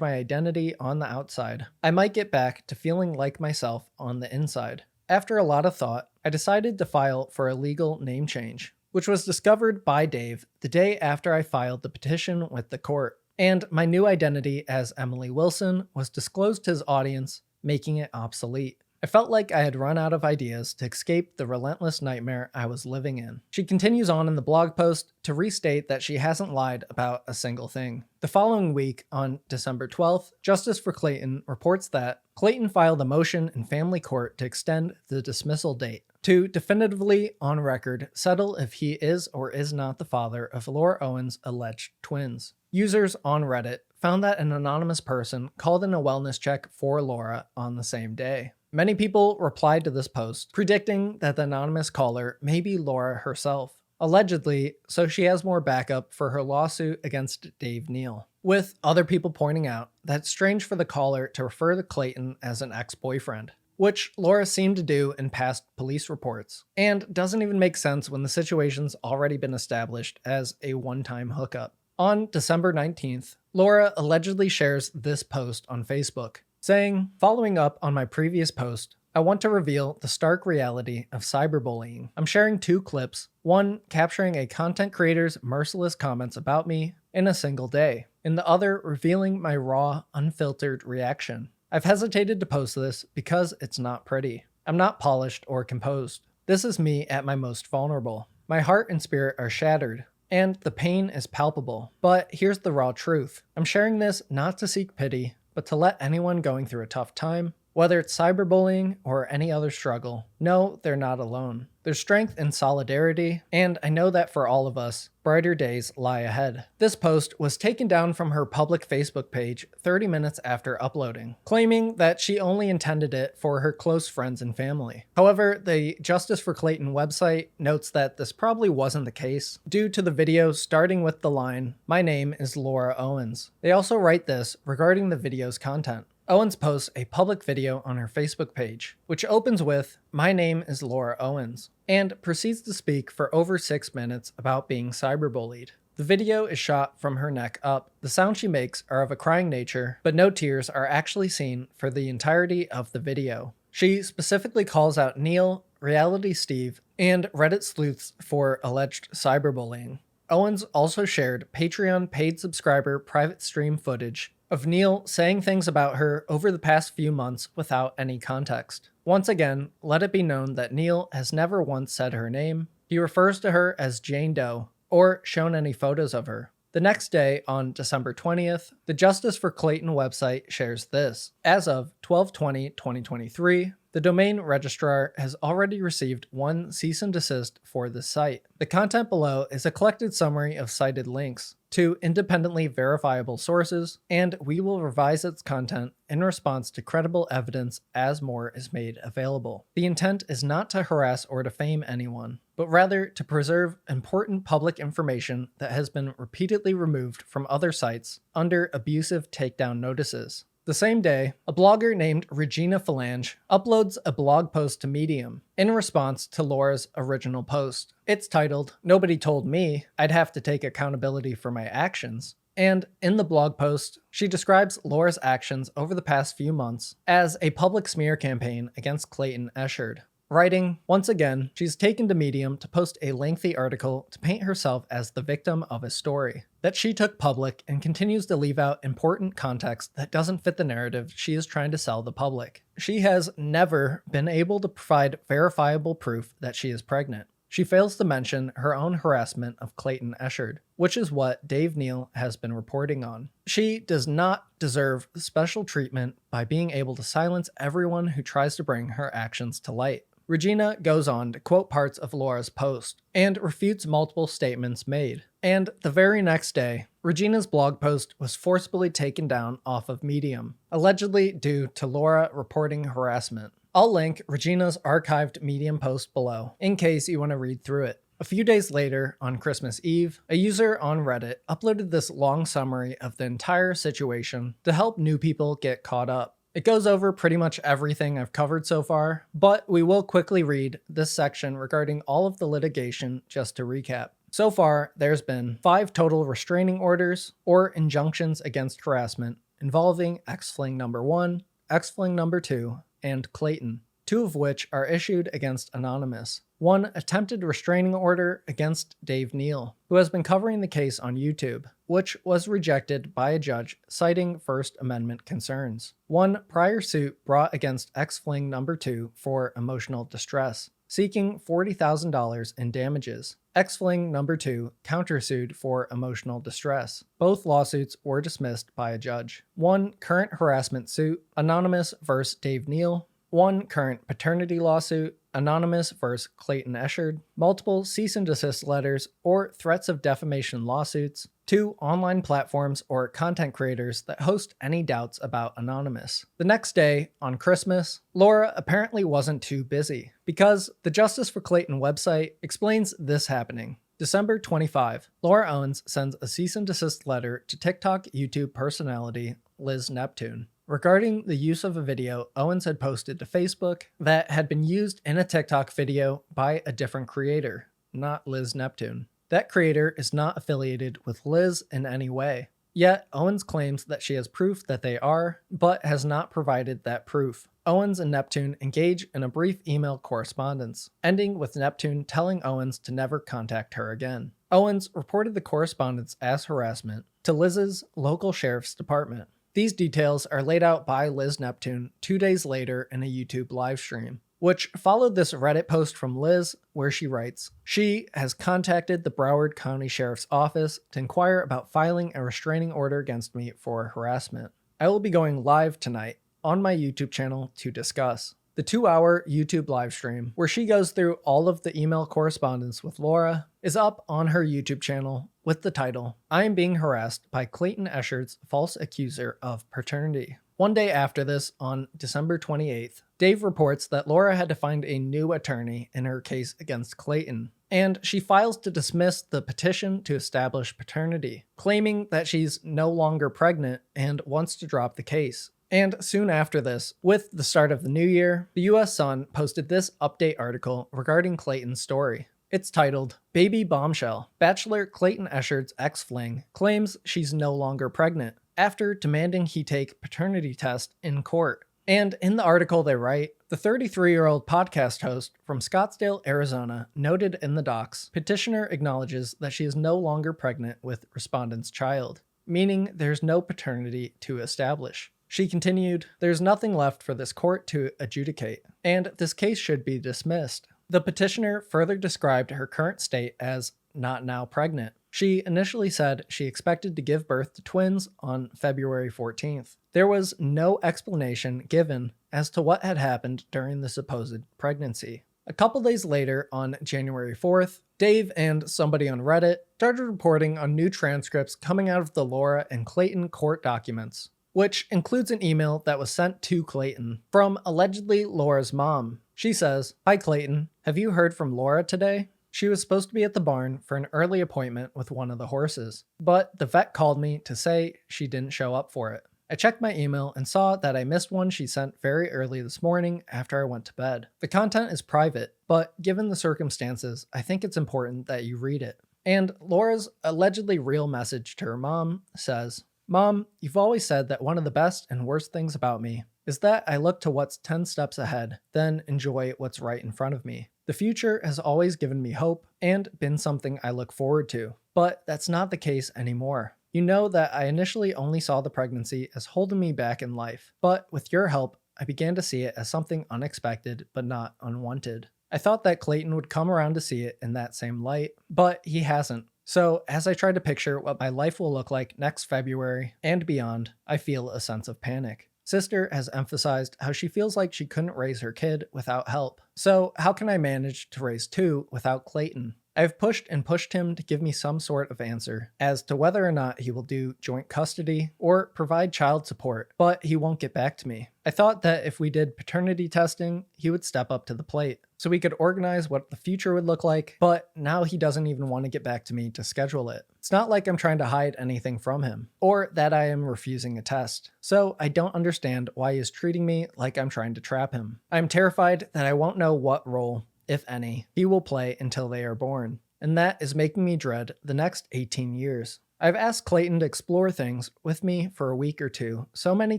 my identity on the outside, I might get back to feeling like myself on the inside. After a lot of thought, I decided to file for a legal name change, which was discovered by Dave the day after I filed the petition with the court. And my new identity as Emily Wilson was disclosed to his audience, making it obsolete. I felt like I had run out of ideas to escape the relentless nightmare I was living in. She continues on in the blog post to restate that she hasn't lied about a single thing. The following week, on December 12th, Justice for Clayton reports that Clayton filed a motion in family court to extend the dismissal date to definitively, on record, settle if he is or is not the father of Laura Owens' alleged twins. Users on Reddit found that an anonymous person called in a wellness check for Laura on the same day. Many people replied to this post, predicting that the anonymous caller may be Laura herself, allegedly, so she has more backup for her lawsuit against Dave Neal, with other people pointing out that it's strange for the caller to refer to Clayton as an ex-boyfriend, which Laura seemed to do in past police reports, and doesn't even make sense when the situation's already been established as a one-time hookup. On December 19th, Laura allegedly shares this post on Facebook, saying, "Following up on my previous post, I want to reveal the stark reality of cyberbullying. I'm sharing two clips, one capturing a content creator's merciless comments about me in a single day, and the other revealing my raw, unfiltered reaction. I've hesitated to post this because it's not pretty. I'm not polished or composed. This is me at my most vulnerable. My heart and spirit are shattered, and the pain is palpable. But here's the raw truth. I'm sharing this not to seek pity, but to let anyone going through a tough time, whether it's cyberbullying or any other struggle, know they're not alone. There's strength in solidarity, and I know that for all of us, brighter days lie ahead." This post was taken down from her public Facebook page 30 minutes after uploading, claiming that she only intended it for her close friends and family. However, the Justice for Clayton website notes that this probably wasn't the case, due to the video starting with the line, "My name is Laura Owens." They also write this regarding the video's content. Owens posts a public video on her Facebook page, which opens with, "My name is Laura Owens," and proceeds to speak for over 6 minutes about being cyberbullied. The video is shot from her neck up. The sounds she makes are of a crying nature, but no tears are actually seen for the entirety of the video. She specifically calls out Neal, Reality Steve, and Reddit sleuths for alleged cyberbullying. Owens also shared Patreon paid subscriber private stream footage of Neal saying things about her over the past few months without any context. Once again, let it be known that Neal has never once said her name. He refers to her as Jane Doe, or shown any photos of her. The next day, on December 20th, the Justice for Clayton website shares this. As of 12/20/2023, the domain registrar has already received one cease and desist for this site. The content below is a collected summary of cited links to independently verifiable sources, and we will revise its content in response to credible evidence as more is made available. The intent is not to harass or defame anyone, but rather to preserve important public information that has been repeatedly removed from other sites under abusive takedown notices. The same day, a blogger named Regina Phalange uploads a blog post to Medium in response to Laura's original post. It's titled, "Nobody Told Me I'd Have to Take Accountability for My Actions." And in the blog post, she describes Laura's actions over the past few months as a public smear campaign against Clayton Echard. Writing, once again, she's taken to Medium to post a lengthy article to paint herself as the victim of a story that she took public and continues to leave out important context that doesn't fit the narrative she is trying to sell the public. She has never been able to provide verifiable proof that she is pregnant. She fails to mention her own harassment of Clayton Echard, which is what Dave Neal has been reporting on. She does not deserve special treatment by being able to silence everyone who tries to bring her actions to light. Regina goes on to quote parts of Laura's post and refutes multiple statements made. And the very next day, Regina's blog post was forcibly taken down off of Medium, allegedly due to Laura reporting harassment. I'll link Regina's archived Medium post below in case you want to read through it. A few days later, on Christmas Eve, a user on Reddit uploaded this long summary of the entire situation to help new people get caught up. It goes over pretty much everything I've covered so far, but we will quickly read this section regarding all of the litigation just to recap. So far, there's been 5 total restraining orders or injunctions against harassment involving ex-fling number 1, ex-fling number 2, and Clayton, 2 of which are issued against Anonymous. 1 attempted restraining order against Dave Neal, who has been covering the case on YouTube, which was rejected by a judge citing First Amendment concerns. 1 prior suit brought against ex-fling number 2 for emotional distress, seeking $40,000 in damages. Ex-fling number 2 countersued for emotional distress. Both lawsuits were dismissed by a judge. 1 current harassment suit, Anonymous vs. Dave Neal. 1 current paternity lawsuit, Anonymous vs. Clayton Echard. Multiple cease and desist letters or threats of defamation lawsuits. 2 online platforms or content creators that host any doubts about Anonymous. The next day, on Christmas, Laura apparently wasn't too busy because the Justice for Clayton website explains this happening. December 25, Laura Owens sends a cease and desist letter to TikTok YouTube personality Liz Neptune regarding the use of a video Owens had posted to Facebook that had been used in a TikTok video by a different creator, not Liz Neptune. That creator is not affiliated with Liz in any way. Yet, Owens claims that she has proof that they are, but has not provided that proof. Owens and Neptune engage in a brief email correspondence, ending with Neptune telling Owens to never contact her again. Owens reported the correspondence as harassment to Liz's local sheriff's department. These details are laid out by Liz Neptune 2 days later in a YouTube livestream, which followed this Reddit post from Liz where she writes, "She has contacted the Broward County Sheriff's Office to inquire about filing a restraining order against me for harassment. I will be going live tonight on my YouTube channel to discuss." The 2-hour YouTube livestream, where she goes through all of the email correspondence with Laura, is up on her YouTube channel with the title, "I am being harassed by Clayton Echard's false accuser of paternity." 1 day after this, on December 28th, Dave reports that Laura had to find a new attorney in her case against Clayton, and she files to dismiss the petition to establish paternity, claiming that she's no longer pregnant and wants to drop the case. And soon after this, with the start of the new year, the US Sun posted this update article regarding Clayton's story. It's titled, "Baby Bombshell. Bachelor Clayton Echard's ex-fling claims she's no longer pregnant after demanding he take paternity test in court." And in the article they write, the 33-year-old podcast host from Scottsdale, Arizona, noted in the docs, petitioner acknowledges that she is no longer pregnant with respondent's child, meaning there's no paternity to establish. She continued, "There's nothing left for this court to adjudicate, and this case should be dismissed." The petitioner further described her current state as not now pregnant. She initially said she expected to give birth to twins on February 14th. There was no explanation given as to what had happened during the supposed pregnancy. A couple days later, on January 4th, Dave and somebody on Reddit started reporting on new transcripts coming out of the Laura and Clayton court documents, which includes an email that was sent to Clayton from allegedly Laura's mom. She says, "Hi Clayton, have you heard from Laura today? She was supposed to be at the barn for an early appointment with one of the horses, but the vet called me to say she didn't show up for it. I checked my email and saw that I missed one she sent very early this morning after I went to bed. The content is private, but given the circumstances, I think it's important that you read it. And Laura's allegedly real message to her mom says, "Mom, you've always said that one of the best and worst things about me is that I look to what's 10 steps ahead, then enjoy what's right in front of me. The future has always given me hope and been something I look forward to, but that's not the case anymore. You know that I initially only saw the pregnancy as holding me back in life, but with your help, I began to see it as something unexpected but not unwanted. I thought that Clayton would come around to see it in that same light, but he hasn't. So, as I try to picture what my life will look like next February and beyond, I feel a sense of panic. Sister has emphasized how she feels like she couldn't raise her kid without help. So, how can I manage to raise two without Clayton? I've pushed and pushed him to give me some sort of answer as to whether or not he will do joint custody or provide child support, but he won't get back to me. I thought that if we did paternity testing, he would step up to the plate so we could organize what the future would look like, but now he doesn't even want to get back to me to schedule it. It's not like I'm trying to hide anything from him or that I am refusing a test, so I don't understand why he is treating me like I'm trying to trap him. I'm terrified that I won't know what role, if any, he will play until they are born, and that is making me dread the next 18 years. I've asked Clayton to explore things with me for a week or two so many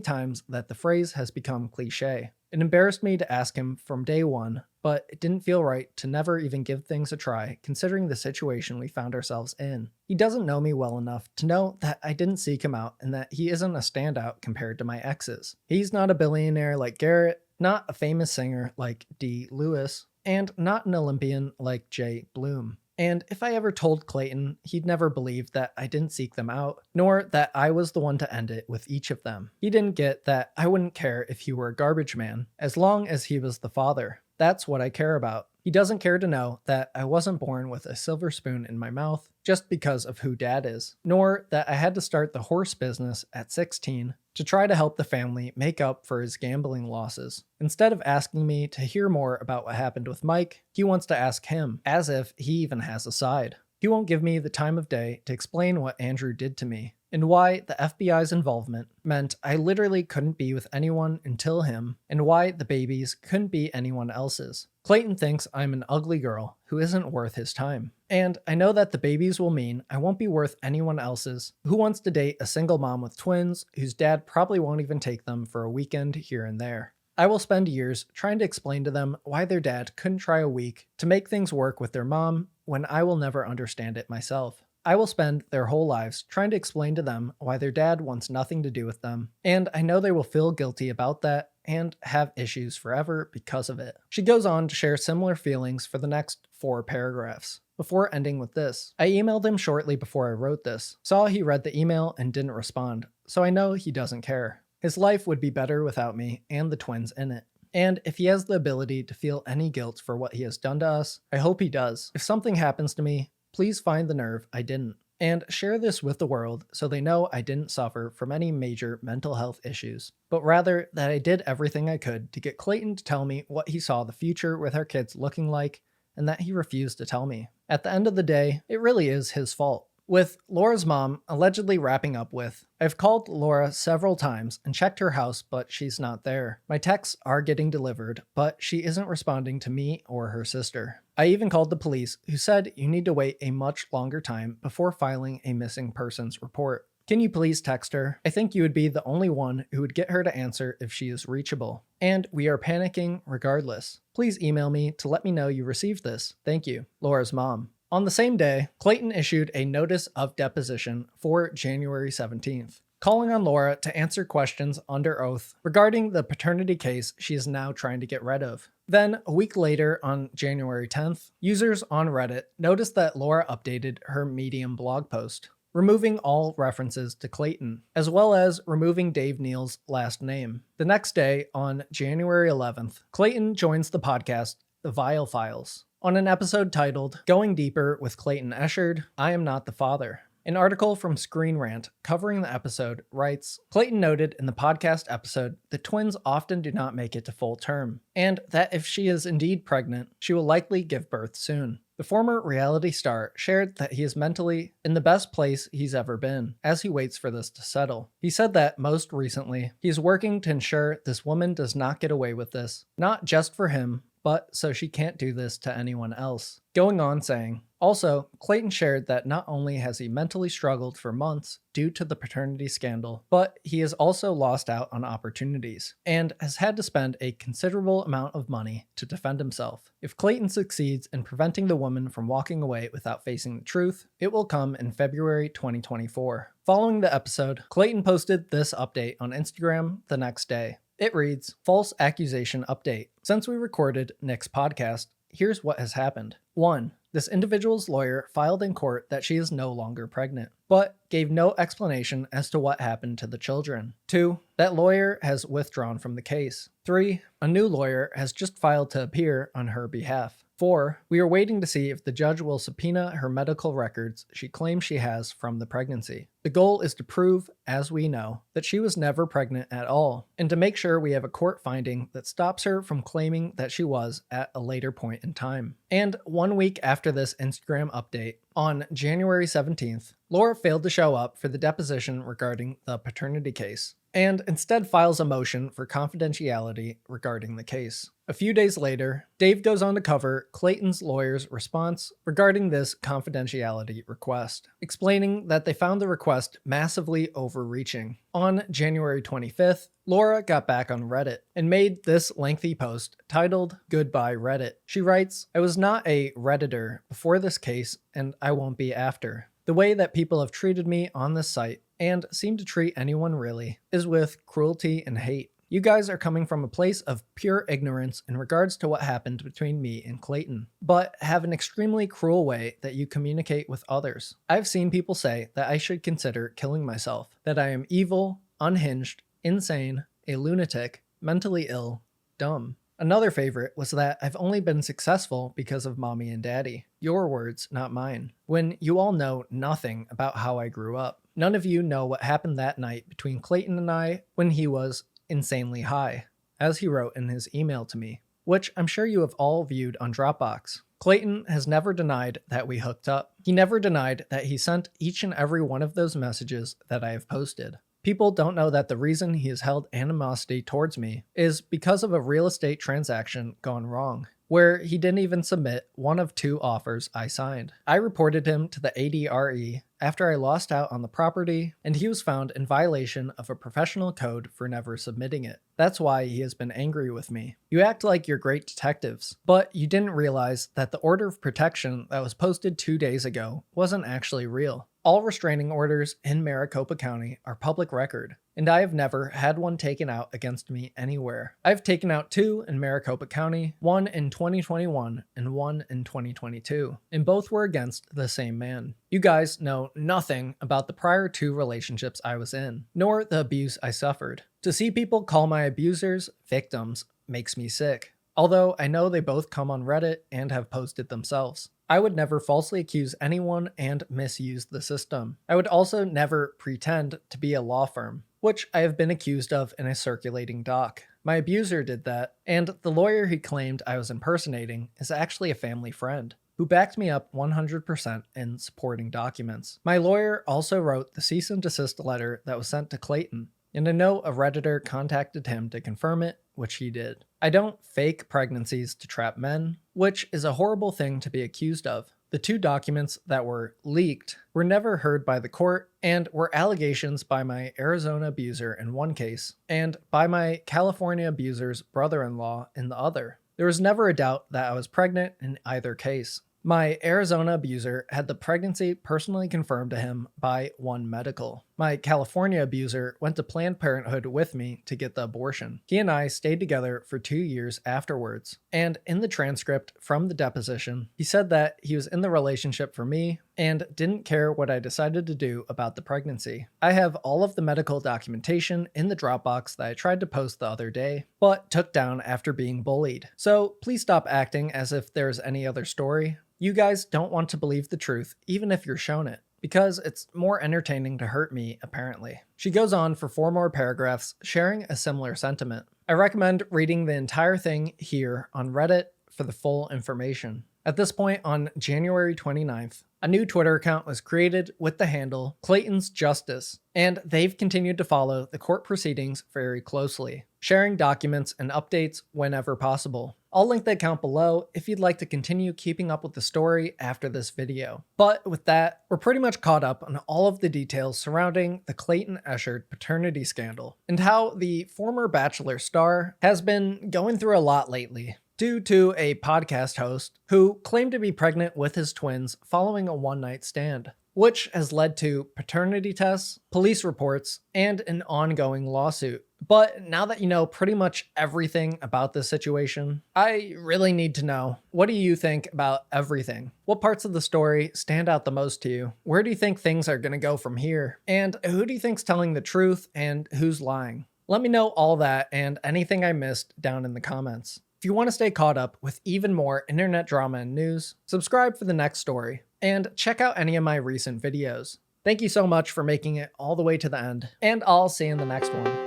times that the phrase has become cliche. It embarrassed me to ask him from day one, but it didn't feel right to never even give things a try considering the situation we found ourselves in. He doesn't know me well enough to know that I didn't seek him out and that he isn't a standout compared to my exes. He's not a billionaire like Garrett, not a famous singer like D. Lewis, and not an Olympian like Jay Bloom. And if I ever told Clayton, he'd never believe that I didn't seek them out, nor that I was the one to end it with each of them. He didn't get that I wouldn't care if he were a garbage man, as long as he was the father. That's what I care about. He doesn't care to know that I wasn't born with a silver spoon in my mouth just because of who dad is, nor that I had to start the horse business at 16 to try to help the family make up for his gambling losses. Instead of asking me to hear more about what happened with Mike, he wants to ask him, as if he even has a side. He won't give me the time of day to explain what Andrew did to me, and why the FBI's involvement meant I literally couldn't be with anyone until him, and why the babies couldn't be anyone else's. Clayton thinks I'm an ugly girl who isn't worth his time. And I know that the babies will mean I won't be worth anyone else's who wants to date a single mom with twins whose dad probably won't even take them for a weekend here and there. I will spend years trying to explain to them why their dad couldn't try a week to make things work with their mom when I will never understand it myself. I will spend their whole lives trying to explain to them why their dad wants nothing to do with them, and I know they will feel guilty about that and have issues forever because of it. She goes on to share similar feelings for the next 4 paragraphs. Before ending with this, I emailed him shortly before I wrote this, saw he read the email and didn't respond, so I know he doesn't care. His life would be better without me and the twins in it. And if he has the ability to feel any guilt for what he has done to us, I hope he does. If something happens to me, please find the nerve I didn't. And share this with the world so they know I didn't suffer from any major mental health issues, but rather that I did everything I could to get Clayton to tell me what he saw the future with our kids looking like, and that he refused to tell me. At the end of the day, it really is his fault. With Laura's mom allegedly wrapping up with, I've called Laura several times and checked her house, but she's not there. My texts are getting delivered, but she isn't responding to me or her sister. I even called the police, who said you need to wait a much longer time before filing a missing persons report. Can you please text her? I think you would be the only one who would get her to answer if she is reachable. And we are panicking regardless. Please email me to let me know you received this. Thank you, Laura's mom. On the same day, Clayton issued a notice of deposition for January 17th, calling on Laura to answer questions under oath regarding the paternity case she is now trying to get rid of. Then, a week later, on January 10th, users on Reddit noticed that Laura updated her Medium blog post, removing all references to Clayton, as well as removing Dave Neal's last name. The next day, on January 11th, Clayton joins the podcast, The Vile Files, on an episode titled Going Deeper with Clayton Echard, I Am Not the Father. An article from Screen Rant covering the episode writes, Clayton noted in the podcast episode that twins often do not make it to full term, and that if she is indeed pregnant, she will likely give birth soon. The former reality star shared that he is mentally in the best place he's ever been as he waits for this to settle. He said that most recently, he's working to ensure this woman does not get away with this, not just for him, but so she can't do this to anyone else. Going on saying, also, Clayton shared that not only has he mentally struggled for months due to the paternity scandal, but he has also lost out on opportunities and has had to spend a considerable amount of money to defend himself. If Clayton succeeds in preventing the woman from walking away without facing the truth, it will come in February 2024. Following the episode, Clayton posted this update on Instagram the next day. It reads, false accusation update. Since we recorded Nick's podcast, here's what has happened. 1. This individual's lawyer filed in court that she is no longer pregnant, but gave no explanation as to what happened to the children. 2. That lawyer has withdrawn from the case. 3. A new lawyer has just filed to appear on her behalf. 4. We are waiting to see if the judge will subpoena her medical records she claims she has from the pregnancy. The goal is to prove, as we know, that she was never pregnant at all, and to make sure we have a court finding that stops her from claiming that she was at a later point in time. And 1 week after this Instagram update, on January 17th, Laura failed to show up for the deposition regarding the paternity case, and instead files a motion for confidentiality regarding the case. A few days later, Dave goes on to cover Clayton's lawyer's response regarding this confidentiality request, explaining that they found the request massively overreaching. On January 25th, Laura got back on Reddit and made this lengthy post titled Goodbye Reddit. She writes, I was not a Redditor before this case, and I won't be after. The way that people have treated me on this site, and seem to treat anyone really, is with cruelty and hate. You guys are coming from a place of pure ignorance in regards to what happened between me and Clayton, but have an extremely cruel way that you communicate with others. I've seen people say that I should consider killing myself, that I am evil, unhinged, insane, a lunatic, mentally ill, dumb. Another favorite was that I've only been successful because of mommy and daddy. Your words, not mine. When you all know nothing about how I grew up. None of you know what happened that night between Clayton and I when he was insanely high, as he wrote in his email to me, which I'm sure you have all viewed on Dropbox. Clayton has never denied that we hooked up. He never denied that he sent each and every one of those messages that I have posted. People don't know that the reason he has held animosity towards me is because of a real estate transaction gone wrong, where he didn't even submit one of 2 offers I signed. I reported him to the ADRE after I lost out on the property, and he was found in violation of a professional code for never submitting it. That's why he has been angry with me. You act like you're great detectives, but you didn't realize that the order of protection that was posted 2 days ago wasn't actually real. All restraining orders in Maricopa County are public record, and I have never had one taken out against me anywhere. I've taken out 2 in Maricopa County, 1 in 2021 and 1 in 2022, and both were against the same man. You guys know nothing about the prior 2 relationships I was in, nor the abuse I suffered. To see people call my abusers victims makes me sick, although I know they both come on Reddit and have posted themselves. I would never falsely accuse anyone and misuse the system. I would also never pretend to be a law firm, which I have been accused of in a circulating doc. My abuser did that, and the lawyer he claimed I was impersonating is actually a family friend who backed me up 100% in supporting documents. My lawyer also wrote the cease and desist letter that was sent to Clayton, and I know a Redditor contacted him to confirm it, which he did. I don't fake pregnancies to trap men, which is a horrible thing to be accused of. The 2 documents that were leaked were never heard by the court and were allegations by my Arizona abuser in one case and by my California abuser's brother-in-law in the other. There was never a doubt that I was pregnant in either case. My Arizona abuser had the pregnancy personally confirmed to him by One Medical. My California abuser went to Planned Parenthood with me to get the abortion. He and I stayed together for 2 years afterwards. And in the transcript from the deposition, he said that he was in the relationship for me and didn't care what I decided to do about the pregnancy. I have all of the medical documentation in the Dropbox that I tried to post the other day, but took down after being bullied. So please stop acting as if there's any other story. You guys don't want to believe the truth, even if you're shown it, because it's more entertaining to hurt me, apparently. She goes on for 4 more paragraphs, sharing a similar sentiment. I recommend reading the entire thing here on Reddit for the full information. At this point, on January 29th, a new Twitter account was created with the handle Clayton's Justice, and they've continued to follow the court proceedings very closely, sharing documents and updates whenever possible. I'll link the account below if you'd like to continue keeping up with the story after this video. But with that, we're pretty much caught up on all of the details surrounding the Clayton Echard paternity scandal, and how the former Bachelor star has been going through a lot lately, due to a podcast host who claimed to be pregnant with his twins following a one-night stand, which has led to paternity tests, police reports, and an ongoing lawsuit. But now that you know pretty much everything about this situation, I really need to know, what do you think about everything? What parts of the story stand out the most to you? Where do you think things are going to go from here? And who do you think's telling the truth and who's lying? Let me know all that and anything I missed down in the comments. If you want to stay caught up with even more internet drama and news, subscribe for the next story, and check out any of my recent videos. Thank you so much for making it all the way to the end, and I'll see you in the next one.